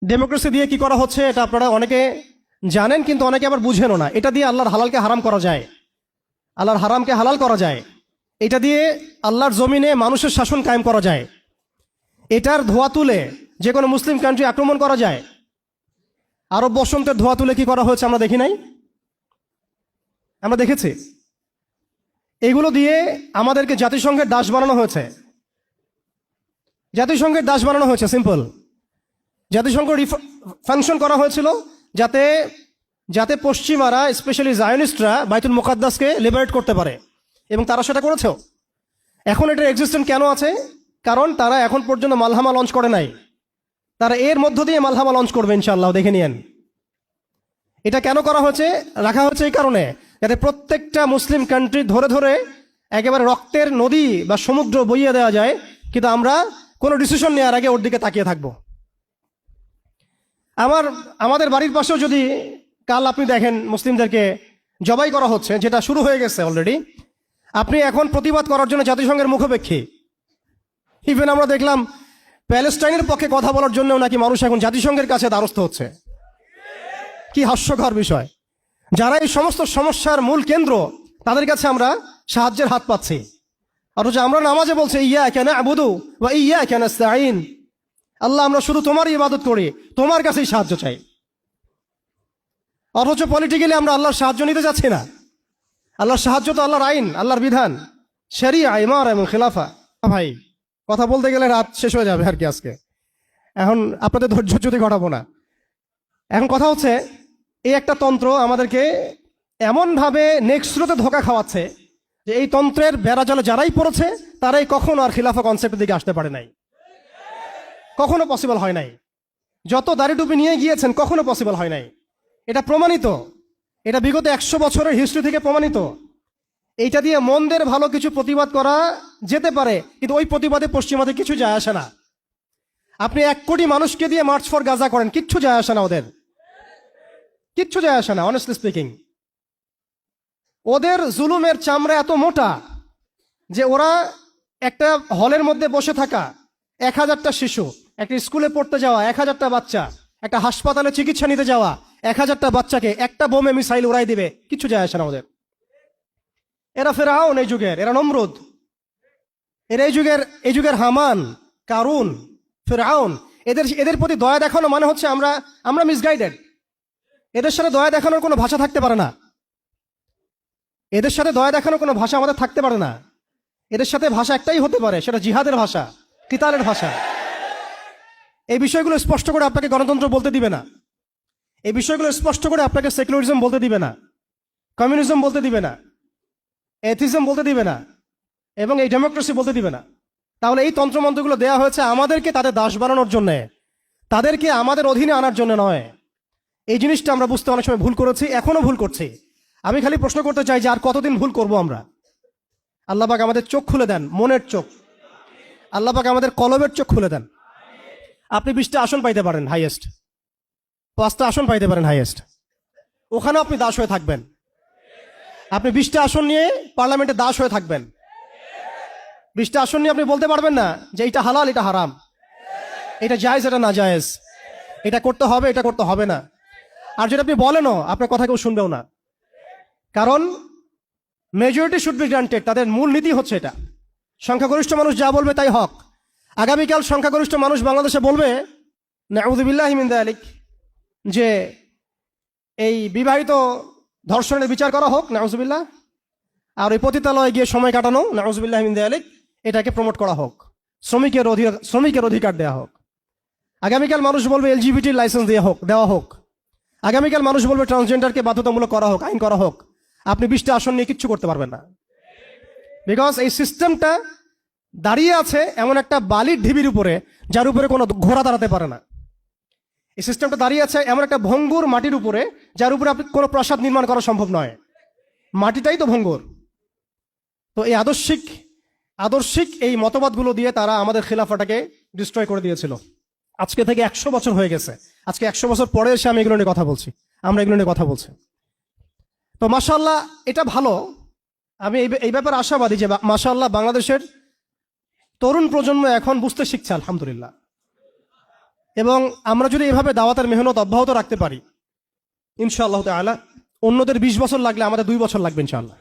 Democracy দিয়ে কি করা হচ্ছে এটা আপনারা অনেকে জানেন, কিন্তু অনেকে আবার বুঝেনও না। এটা দিয়ে আল্লাহর হালালকে হারাম করা যায়, আল্লাহর হারামকে হালাল করা যায়। এটা দিয়ে আল্লাহর জমিনে মানুষের শাসন কায়েম করা যায়। এটার ধোয়া তুলে যে কোনো মুসলিম কান্ট্রি আক্রমণ করা যায়। আরব বসন্তের ধোয়া তুলে কি করা হয়েছে আমরা দেখি নাই? আমরা দেখেছি। এগুলো দিয়ে আমাদেরকে জাতিসংঘের দাস বানানো হয়েছে। জাতিসংঘের দাস বানানো হয়েছে, সিম্পল। জাতিসংঘ ফাংশন করা হয়েছিল যাতে যাতে পশ্চিমারা, স্পেশালি জায়নিস্টরা বাইতুল মুকাদ্দাসকে লিবারেট করতে পারে, এবং তারা সেটা করেছেও। এখন এটার এক্সিস্টেন্স কেন আছে? কারণ তারা এখন পর্যন্ত মালহামা লঞ্চ করে নাই। তারা এর মধ্য দিয়ে মালহামা লঞ্চ করবে ইনশাআল্লাহ, দেখে নিয়েন। এটা কেন করা হয়েছে, রাখা হয়েছে এই কারণে, যাতে প্রত্যেকটা মুসলিম কান্ট্রি ধরে ধরে একেবারে রক্তের নদী বা সমুদ্র বইয়ে দেওয়া যায়, কিন্তু আমরা কোনো ডিসিশন নেওয়ার আগে ওর দিকে তাকিয়ে থাকবো। আমাদের বাড়ির পাশেও যদি কাল আপনি দেখেন মুসলিমদেরকে জবাই করা হচ্ছে, যেটা শুরু হয়ে গেছে অলরেডি, আপনি এখন প্রতিবাদ করার জন্য জাতিসংঘের মুখোপেক্ষী। ইভেন আমরা দেখলাম প্যালেস্টাইনের পক্ষে কথা বলার জন্যও নাকি মানুষ এখন জাতিসংঘের কাছে দ্বারস্থ হচ্ছে। কি হাস্যকর বিষয়! যারা এই সমস্ত সমস্যার মূল কেন্দ্র, তাদের কাছে আমরা সাহায্যের হাত পাচ্ছি, অথচ আমরা নামাজে বলছি ইয়্যাকা না'বুদু ওয়া ইয়্যাকা নাস্তাঈন, আল্লাহ আমরা শুধু তোমারই ইবাদত করি, তোমার কাছেই সাহায্য চাই। অথচ পলিটিক্যালি আমরা আল্লাহর সাহায্য নিতে যাচ্ছি না। আল্লাহর সাহায্য তো আল্লাহর আইন, আল্লাহর বিধান, শরিয়া, ইমারা এবং খিলাফা। ভাই, কথা বলতে গেলে রাত শেষ হয়ে যাবে আর কি আজকে। এখন আপনাদের ধৈর্য যদি ঘটাবো না। এখন কথা হচ্ছে, এই একটা তন্ত্র আমাদেরকে এমনভাবে নেক্সট স্রোতে ধোকা খাওয়াচ্ছে যে এই তন্ত্রের বেড়াজালে যারাই পড়েছে তারাই কখনো আর খিলাফা কনসেপ্টের দিকে আসতে পারে নাই, কখনো পসিবল হয় নাই। যত দাড়ি টুপি নিয়ে গিয়েছেন কখনো পসিবল হয় নাই। এটা প্রমাণিত, এটা বিগত 100 বছরের হিস্ট্রি থেকে প্রমাণিত। এইটা দিয়ে মন্দের ভালো কিছু প্রতিবাদ করা যেতে পারে, কিন্তু ওই প্রতিবাদে পশ্চিমাদের কিছু যায় আসে না। আপনি 1 কোটি মানুষকে দিয়ে মার্চ ফর গাজা করেন, কিচ্ছু যায় আসে না, ওদের কিচ্ছু যায় আসে না। অনেস্টলি স্পিকিং, ওদের জুলুমের চামড়া এত মোটা যে ওরা একটা হলের মধ্যে বসে থাকা 1000টা শিশু, একটা স্কুলে পড়তে যাওয়া 1000টা বাচ্চা, একটা হাসপাতালে চিকিৎসা নিতে যাওয়া 1000টা বাচ্চাকে একটা বোমে মিসাইল উড়াই দিবে, কিছু যায় আসে না ওদের। এরা ফেরাউন এই যুগের, এরা নমরুদ, এরা এই যুগের হামান, কারুন, ফেরাউন। এদের প্রতি দয়া দেখানো মানে হচ্ছে আমরা মিসগাইডেড। এদের সাথে দয়া দেখানোর কোনো ভাষা থাকতে পারে না। এদের সাথে দয়া দেখানোর কোনো ভাষা আমাদের থাকতে পারে না। এদের সাথে ভাষা একটাই হতে পারে, সেটা জিহাদের ভাষা, কিতালের ভাষা। এই বিষয়গুলো স্পষ্ট করে আপনাকে গণতন্ত্র বলতে দিবে না। এই বিষয়গুলো স্পষ্ট করে আপনাকে সেকুলারিজম বলতে দিবে না, কমিউনিজম বলতে দিবে না, এথিজম বলতে দিবে না, এবং এই ডেমোক্রেসি বলতে দিবে না। তাহলে এই তন্ত্রমন্ত্রগুলো দেওয়া হয়েছে আমাদেরকে তাদের দাস বানানোর জন্য, তাদেরকে আমাদের অধীনে আনার জন্য নয়। এই জিনিসটা আমরা বুঝতে অনেক সময় ভুল করেছি, এখনো ভুল করছি। আমি খালি প্রশ্ন করতে চাই যে আর কতদিন ভুল করব আমরা? আল্লাহ পাক আমাদের চোখ খুলে দেন, মনের চোখ। আল্লাহ পাক আমাদের কলবের চোখ খুলে দেন। আপনি 20টা আসন পাইতে পারেন হাইয়েস্ট, 5টা আসন পাইতে পারেন হাইয়েস্ট, ওখানেও আপনি দাস হয়ে থাকবেন। আপনি 20টা আসন নিয়ে পার্লামেন্টে দাস হয়ে থাকবেন। 20টা আসন নিয়ে আপনি বলতে পারবেন না যে এটা হালাল, এটা হারাম, এটা জায়েজ, এটা না জায়েজ, এটা করতে হবে, এটা করতে হবে না। আর যদি আপনি বলেনও, আপনার কথা কেউ শুনবেও না। কারণ মেজরিটি শুড বি গ্রান্টেড, তাদের মূল নীতি হচ্ছে এটা, সংখ্যাগরিষ্ঠ মানুষ যা বলবে তাই হক। আগামীকাল সংখ্যাগরিষ্ঠ মানুষ বাংলাদেশে বলবে নাউযুবিল্লাহি মিন যালিক, যে এই বিবাহিত ধর্ষণের বিচার করা হোক, নাউযুবিল্লাহ, আর এই পতিতালয়ে গিয়ে সময় কাটানো, নাউযুবিল্লাহি মিন যালিক, এটাকে প্রমোট করা হোক, শ্রমিকের অধিকার দেওয়া হোক। আগামীকাল মানুষ বলবে এলজিবিটি লাইসেন্স দেওয়া হোক। আগামীকাল মানুষ বলবে ট্রান্সজেন্ডারকে বাধ্যতামূলক করা হোক, আইন করা হোক। আপনি 20টা আসন নিয়ে কিচ্ছু করতে পারবেন না, বিকজ এই সিস্টেমটা দাঁড়িয়ে আছে এমন একটা বালির ঢিবির উপরে, যার উপরে কোনো ঘোড়া দাঁড়াতে পারে না। এই সিস্টেমটা দাঁড়িয়ে আছে এমন একটা ভঙ্গুর মাটির উপরে, যার উপরে আপনি কোনো প্রাসাদ নির্মাণ করা সম্ভব নয়। মাটিটাই তো ভঙ্গুর। তো এই আদর্শিক এই মতবাদগুলো দিয়ে তারা আমাদের খিলাফাটাকে ডিস্ট্রয় করে দিয়েছিল। আজকে থেকে 100 বছর হয়ে গেছে। আজকে 100 বছর পরে এসে আমি এগুলো নিয়ে কথা বলছি, আমরা এগুলো নিয়ে কথা বলছি। তো মাশাআল্লাহ, এটা ভালো। আমি এই ব্যাপারে আশাবাদী যে মাশাআল্লাহ বাংলাদেশের তরুণ প্রজন্ম এখন বুঝতে শিখছে, আলহামদুলিল্লাহ। এবং আমরা যদি এভাবে দাওয়াতের মেহনত অব্যাহত রাখতে পারি ইনশাআল্লাহ তাআলা অন্যদের 20 বছর লাগলে আমাদের 2 বছর লাগবে ইনশাআল্লাহ।